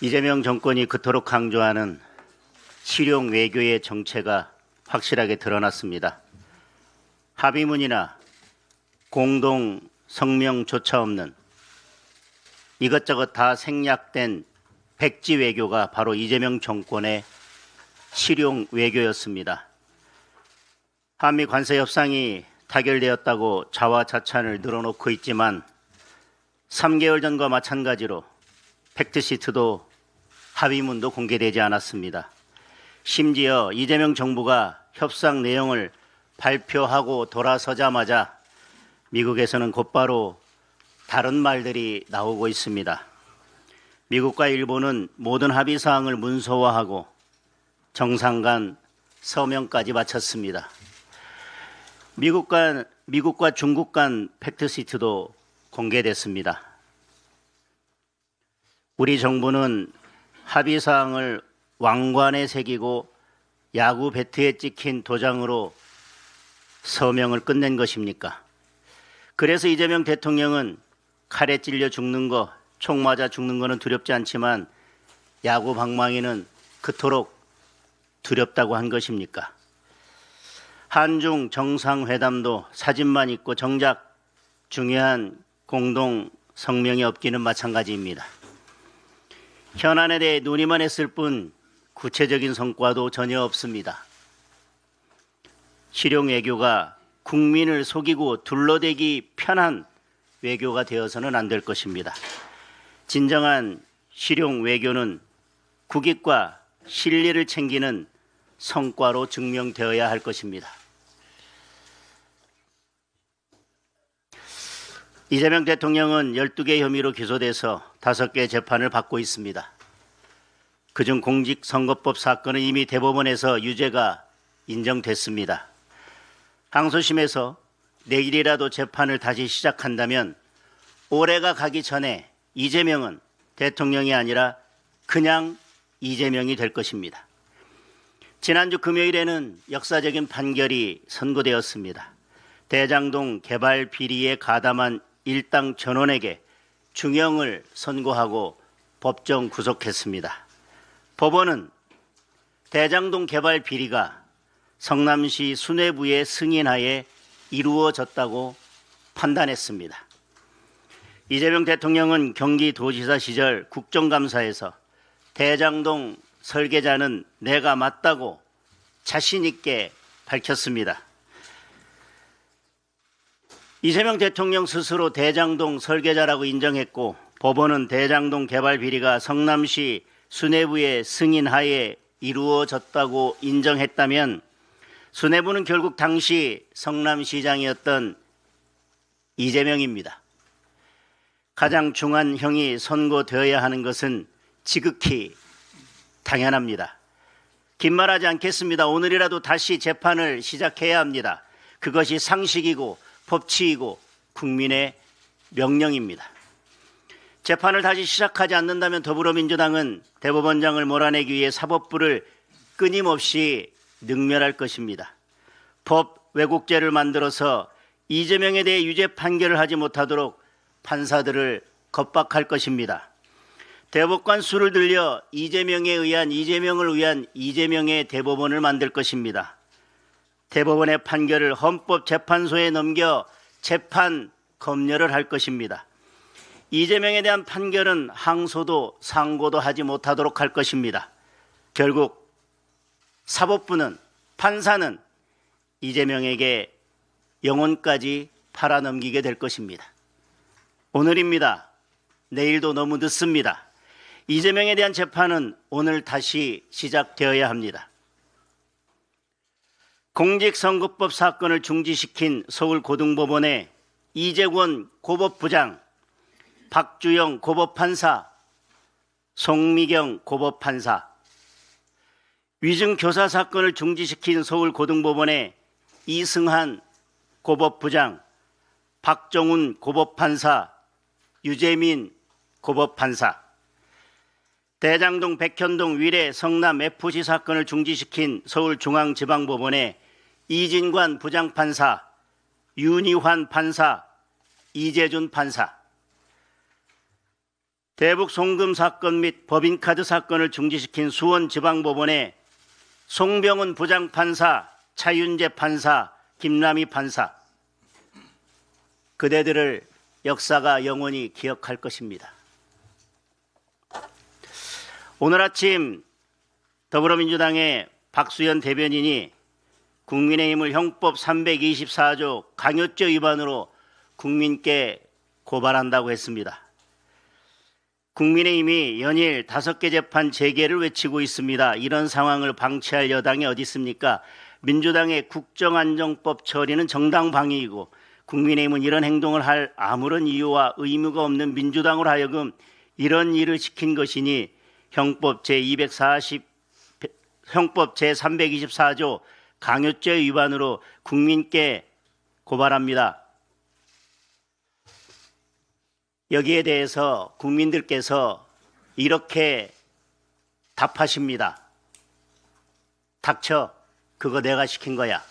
이재명 정권이 그토록 강조하는 실용 외교의 정체가 확실하게 드러났습니다. 합의문이나 공동 성명조차 없는 이것저것 다 생략된 백지 외교가 바로 이재명 정권의 실용 외교였습니다. 한미 관세 협상이 타결되었다고 자화자찬을 늘어놓고 있지만 3개월 전과 마찬가지로 팩트시트도 합의문도 공개되지 않았습니다. 심지어 이재명 정부가 협상 내용을 발표하고 돌아서자마자 미국에서는 곧바로 다른 말들이 나오고 있습니다. 미국과 일본은 모든 합의 사항을 문서화하고 정상 간 서명까지 마쳤습니다. 미국과 중국 간 팩트시트도 공개됐습니다. 우리 정부는 합의 사항을 왕관에 새기고 야구 배트에 찍힌 도장으로 서명을 끝낸 것입니까? 그래서 이재명 대통령은 칼에 찔려 죽는 거, 총 맞아 죽는 거는 두렵지 않지만 야구 방망이는 그토록 두렵다고 한 것입니까? 한중 정상회담도 사진만 있고 정작 중요한 공동 성명이 없기는 마찬가지입니다. 현안에 대해 논의만 했을 뿐 구체적인 성과도 전혀 없습니다. 실용 외교가 국민을 속이고 둘러대기 편한 외교가 되어서는 안 될 것입니다. 진정한 실용 외교는 국익과 실리를 챙기는 성과로 증명되어야 할 것입니다. 이재명 대통령은 12개 혐의로 기소돼서 5개 재판을 받고 있습니다. 그중 공직선거법 사건은 이미 대법원에서 유죄가 인정됐습니다. 항소심에서 내일이라도 재판을 다시 시작한다면 올해가 가기 전에 이재명은 대통령이 아니라 그냥 이재명이 될 것입니다. 지난주 금요일에는 역사적인 판결이 선고되었습니다. 대장동 개발 비리에 가담한 일당 전원에게 중형을 선고하고 법정 구속했습니다. 법원은 대장동 개발 비리가 성남시 수뇌부의 승인하에 이루어졌다고 판단했습니다. 이재명 대통령은 경기도지사 시절 국정감사에서 대장동 설계자는 내가 맞다고 자신 있게 밝혔습니다. 이재명 대통령 스스로 대장동 설계자라고 인정했고 법원은 대장동 개발 비리가 성남시 수뇌부의 승인하에 이루어졌다고 인정했다면 수뇌부는 결국 당시 성남시장이었던 이재명입니다. 가장 중한 형이 선고되어야 하는 것은 지극히 당연합니다. 긴 말하지 않겠습니다. 오늘이라도 다시 재판을 시작해야 합니다. 그것이 상식이고 법치이고 국민의 명령입니다. 재판을 다시 시작하지 않는다면 더불어민주당은 대법원장을 몰아내기 위해 사법부를 끊임없이 능멸할 것입니다. 법 왜곡죄를 만들어서 이재명에 대해 유죄 판결을 하지 못하도록 판사들을 겁박할 것입니다. 대법관 수를 들려 이재명을 위한 이재명의 대법원을 만들 것입니다. 대법원의 판결을 헌법재판소에 넘겨 재판 검열을 할 것입니다. 이재명에 대한 판결은 항소도 상고도 하지 못하도록 할 것입니다. 결국 사법부는, 판사는 이재명에게 영혼까지 팔아넘기게 될 것입니다. 오늘입니다. 내일도 너무 늦습니다. 이재명에 대한 재판은 오늘 다시 시작되어야 합니다. 공직선거법 사건을 중지시킨 서울고등법원의 이재권 고법부장, 박주영 고법판사, 송미경 고법판사, 위증교사 사건을 중지시킨 서울고등법원의 이승한 고법부장, 박정훈 고법판사, 유재민 고법판사, 대장동, 백현동, 위례, 성남 FC 사건을 중지시킨 서울중앙지방법원의 이진관 부장판사, 윤희환 판사, 이재준 판사, 대북 송금 사건 및 법인카드 사건을 중지시킨 수원지방법원의 송병훈 부장판사, 차윤재 판사, 김남희 판사, 그대들을 역사가 영원히 기억할 것입니다. 오늘 아침 더불어민주당의 박수현 대변인이 국민의힘을 형법 324조 강요죄 위반으로 국민께 고발한다고 했습니다. 국민의힘이 연일 5개 재판 재개를 외치고 있습니다. 이런 상황을 방치할 여당이 어디 있습니까? 민주당의 국정안정법 처리는 정당 방위이고 국민의힘은 이런 행동을 할 아무런 이유와 의무가 없는 민주당으로 하여금 이런 일을 시킨 것이니 형법 제324조 강요죄 위반으로 국민께 고발합니다. 여기에 대해서 국민들께서 이렇게 답하십니다. 닥쳐, 그거 내가 시킨 거야.